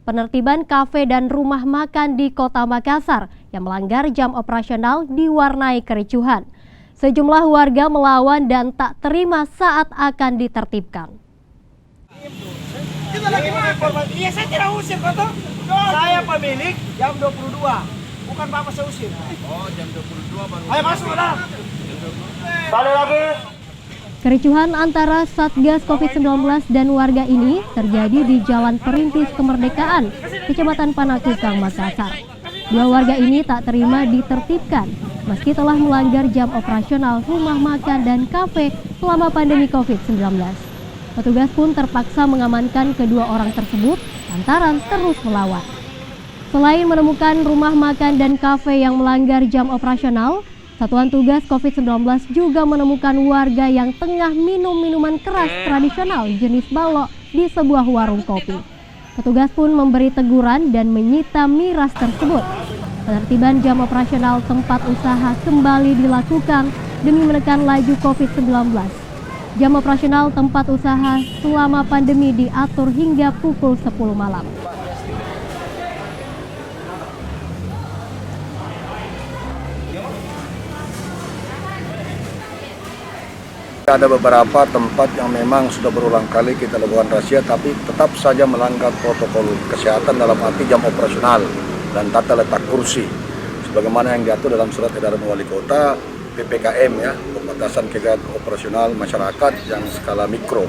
Penertiban kafe dan rumah makan di Kota Makassar yang melanggar jam operasional diwarnai kericuhan. Sejumlah warga melawan dan tak terima saat akan ditertibkan. Kita lagi informasi. Iya, saya tidak usir, Koto. Saya pemilik jam 22. Bukan Bapak saya usir. Oh, jam 22 baru. Ayo masuk, dah. Balik lagi. Kericuhan antara Satgas COVID-19 dan warga ini terjadi di Jalan Perintis Kemerdekaan, Kecamatan Panakukang, Makassar. Dua warga ini tak terima ditertibkan meski telah melanggar jam operasional rumah makan dan kafe selama pandemi COVID-19. Petugas pun terpaksa mengamankan kedua orang tersebut lantaran terus melawan. Selain menemukan rumah makan dan kafe yang melanggar jam operasional, Satuan Tugas COVID-19 juga menemukan warga yang tengah minum minuman keras tradisional jenis balok di sebuah warung kopi. Petugas pun memberi teguran dan menyita miras tersebut. Penertiban jam operasional tempat usaha kembali dilakukan demi menekan laju COVID-19. Jam operasional tempat usaha selama pandemi diatur hingga pukul 10 malam. Ada beberapa tempat yang memang sudah berulang kali kita lakukan razia, tapi tetap saja melanggar protokol kesehatan dalam arti jam operasional dan tata letak kursi. Sebagaimana yang diatur dalam surat edaran Wali Kota, PPKM ya, pembatasan kegiatan operasional masyarakat yang skala mikro.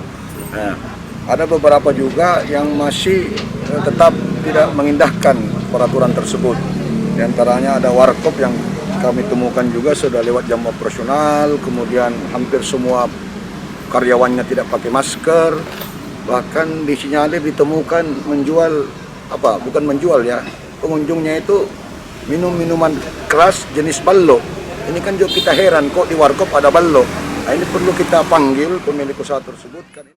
Nah, ada beberapa juga yang masih tetap tidak mengindahkan peraturan tersebut. Di antaranya ada warkop yang kami temukan juga sudah lewat jam operasional, kemudian hampir semua karyawannya tidak pakai masker, bahkan disinyalir ditemukan menjual bukan menjual ya, pengunjungnya itu minum minuman keras jenis ballo. Ini kan juga kita heran kok di warkop ada ballo. Nah, ini perlu kita panggil pemilik usaha tersebut kan.